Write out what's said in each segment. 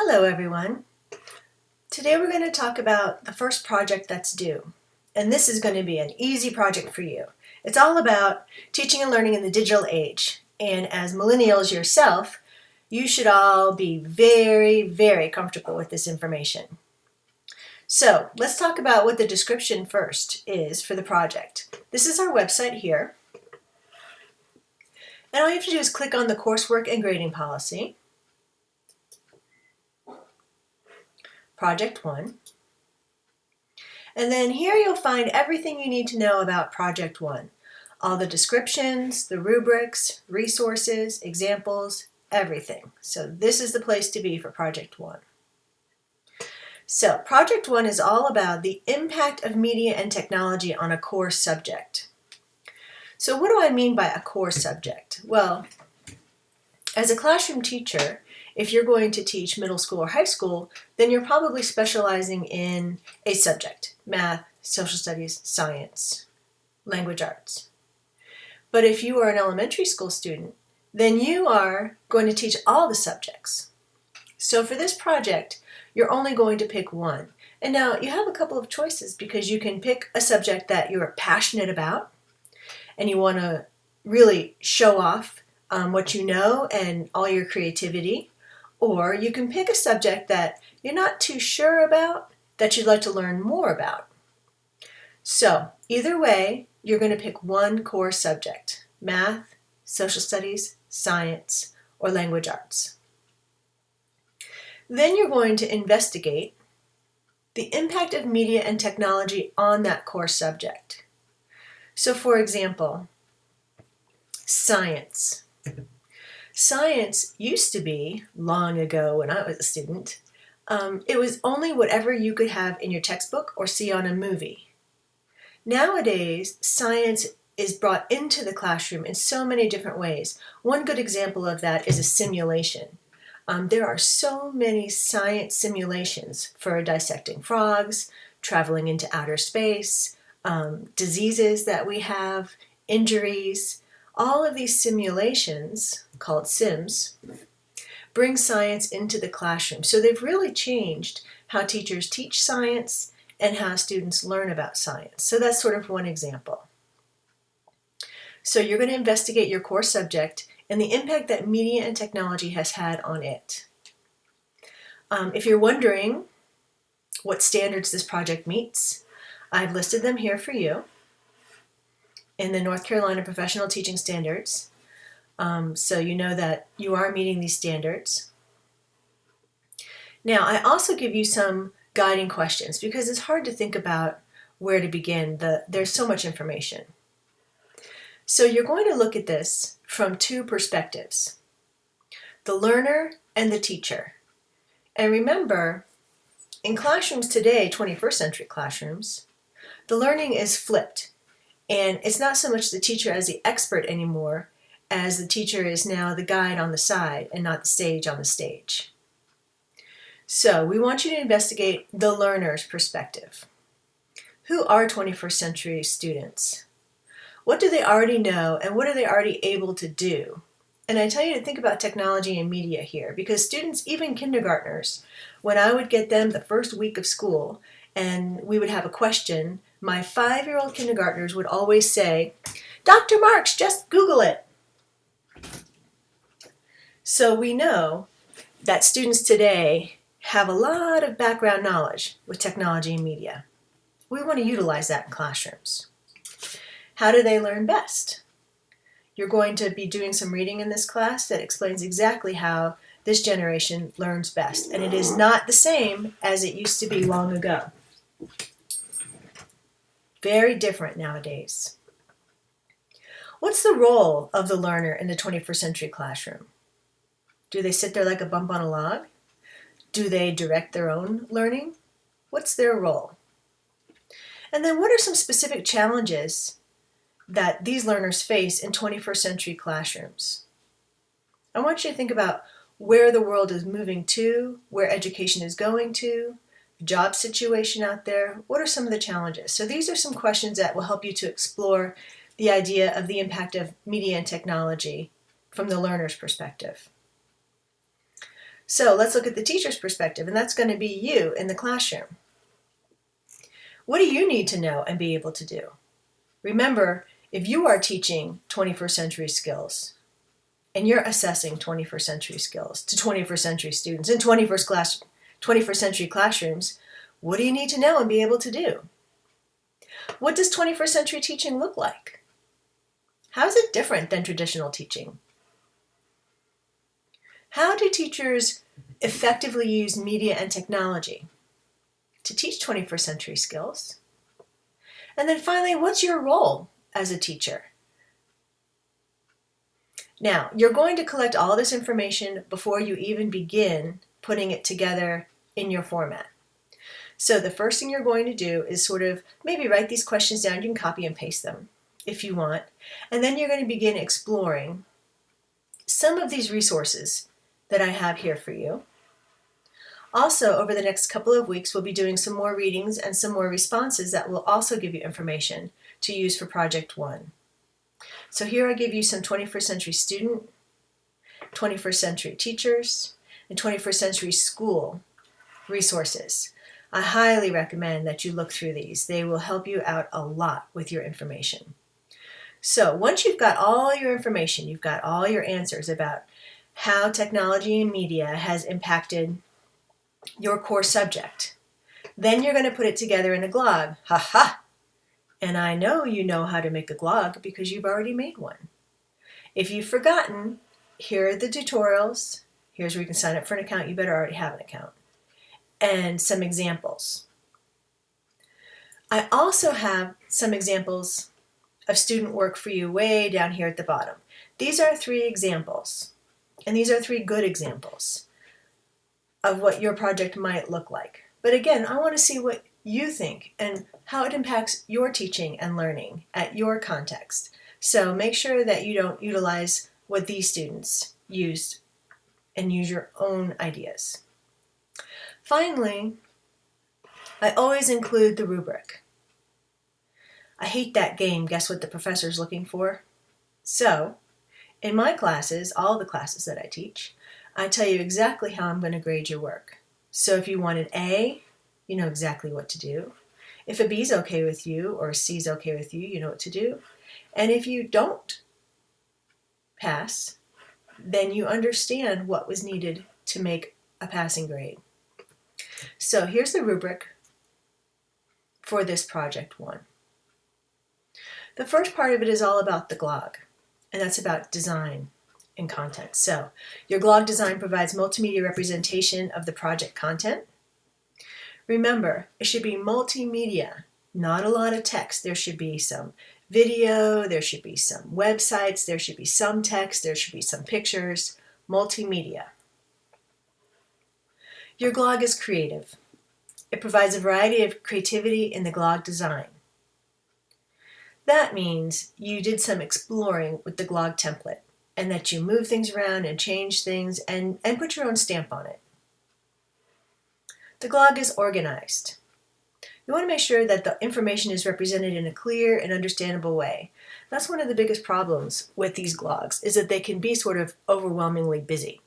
Hello everyone. Today we're going to talk about the first project that's due. And this is going to be an easy project for you. It's all about teaching and learning in the digital age. And as millennials yourself, you should all be very comfortable with this information. So let's talk about what the description first is for the project. This is our website here. And all you have to do is click on the coursework and grading policy. Project 1. And then here you'll find everything you need to know about Project 1. All the descriptions, the rubrics, resources, examples, everything. So this is the place to be for Project 1. So Project 1 is all about the impact of media and technology on a core subject. So what do I mean by a core subject? Well, as a classroom teacher, if you're going to teach middle school or high school, then you're probably specializing in a subject: math, social studies, science, language arts. But if you are an elementary school student, then you are going to teach all the subjects. So for this project, you're only going to pick one. And now you have a couple of choices, because you can pick a subject that you're passionate about and you want to really show off what you know and all your creativity. Or you can pick a subject that you're not too sure about, that you'd like to learn more about. So either way, you're going to pick one core subject: math, social studies, science, or language arts. Then you're going to investigate the impact of media and technology on that core subject. So for example, science. Science used to be, long ago when I was a student, it was only whatever you could have in your textbook or see on a movie. Nowadays, science is brought into the classroom in so many different ways. One good example of that is a simulation. There are so many science simulations for dissecting frogs, traveling into outer space, diseases that we have, injuries. All of these simulations, called sims, bring science into the classroom. So they've really changed how teachers teach science and how students learn about science. So that's sort of one example. So you're going to investigate your core subject and the impact that media and technology has had on it. If you're wondering what standards this project meets, I've listed them here for you in the North Carolina Professional Teaching Standards. So you know that you are meeting these standards. Now, I also give you some guiding questions, because it's hard to think about where to begin. There's so much information. So you're going to look at this from two perspectives: the learner and the teacher. And remember, in classrooms today, 21st century classrooms, the learning is flipped. And it's not so much the teacher as the expert anymore, as the teacher is now the guide on the side and not the sage on the stage. So we want you to investigate the learner's perspective. Who are 21st century students? What do they already know, and what are they already able to do? And I tell you to think about technology and media here, because students, even kindergartners, when I would get them the first week of school and we would have a question, my 5-year-old kindergartners would always say, "Dr. Marks, just Google it." So we know that students today have a lot of background knowledge with technology and media. We want to utilize that in classrooms. How do they learn best? You're going to be doing some reading in this class that explains exactly how this generation learns best. And it is not the same as it used to be long ago. Very different nowadays. What's the role of the learner in the 21st century classroom? Do they sit there like a bump on a log? Do they direct their own learning? What's their role? And then what are some specific challenges that these learners face in 21st century classrooms? I want you to think about where the world is moving to, where education is going to, job situation out there. What are some of the challenges? So these are some questions that will help you to explore the idea of the impact of media and technology from the learner's perspective. So let's look at the teacher's perspective, and that's going to be you in the classroom. What do you need to know and be able to do? Remember, if you are teaching 21st century skills and you're assessing 21st century skills to 21st century students in 21st century classrooms, what do you need to know and be able to do? What does 21st century teaching look like? How is it different than traditional teaching? How do teachers effectively use media and technology to teach 21st century skills? And then finally, what's your role as a teacher? Now, you're going to collect all this information before you even begin putting it together in your format. So the first thing you're going to do is sort of maybe write these questions down. You can copy and paste them if you want. And then you're going to begin exploring some of these resources that I have here for you. Also, over the next couple of weeks, we'll be doing some more readings and some more responses that will also give you information to use for Project I. So here I give you some 21st century student, 21st century teachers, and 21st century school resources. I highly recommend that you look through these. They will help you out a lot with your information. So once you've got all your information, you've got all your answers about how technology and media has impacted your core subject, then you're going to put it together in a glog. Ha ha! And I know you know how to make a glog because you've already made one. If you've forgotten, here are the tutorials. Here's where you can sign up for an account. You better already have an account. And some examples. I also have some examples of student work for you way down here at the bottom. These are 3 examples, and these are 3 good examples of what your project might look like. But again, I want to see what you think and how it impacts your teaching and learning at your context. So make sure that you don't utilize what these students used and use your own ideas. Finally, I always include the rubric. I hate that game, guess what the professor's looking for? So, in my classes, all the classes that I teach, I tell you exactly how I'm going to grade your work. So if you want an A, you know exactly what to do. If a B is okay with you or a C is okay with you, you know what to do. And if you don't pass, then you understand what was needed to make a passing grade. So here's the rubric for this Project I. The first part of it is all about the glog, and that's about design and content. So your glog design provides multimedia representation of the project content. Remember, it should be multimedia, not a lot of text. There should be some video, there should be some websites, there should be some text, there should be some pictures, multimedia. Your glog is creative. It provides a variety of creativity in the glog design. That means you did some exploring with the glog template and that you move things around and change things and put your own stamp on it. The glog is organized. You want to make sure that the information is represented in a clear and understandable way. That's one of the biggest problems with these glogs, is that they can be sort of overwhelmingly busy.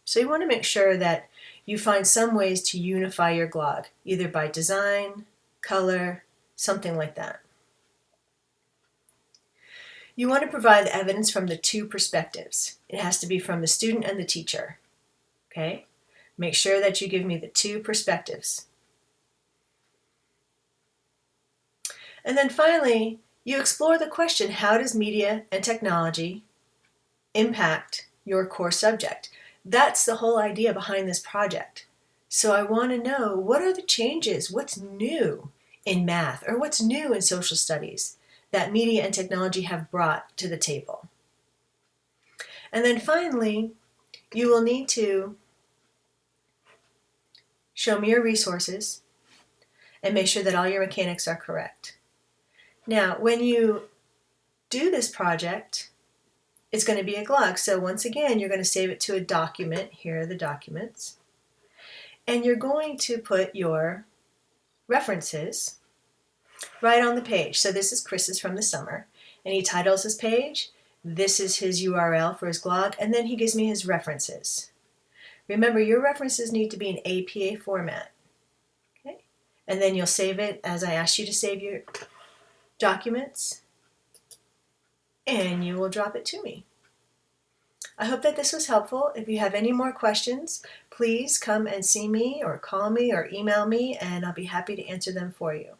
So you want to make sure that you find some ways to unify your glog, either by design, color, something like that. You want to provide the evidence from the 2 perspectives. It has to be from the student and the teacher. Okay? Make sure that you give me the 2 perspectives. And then finally, you explore the question, how does media and technology impact your core subject? That's the whole idea behind this project. So I want to know, what are the changes? What's new in math or what's new in social studies that media and technology have brought to the table? And then finally, you will need to show me your resources and make sure that all your mechanics are correct. Now, when you do this project, it's going to be a glog. So once again, you're going to save it to a document. Here are the documents. And you're going to put your references right on the page. So this is Chris's from the summer, and he titles his page. This is his URL for his glog, and then he gives me his references. Remember, your references need to be in APA format. Okay? And then you'll save it as I asked you to save your documents, and you will drop it to me. I hope that this was helpful. If you have any more questions, please come and see me or call me or email me, and I'll be happy to answer them for you.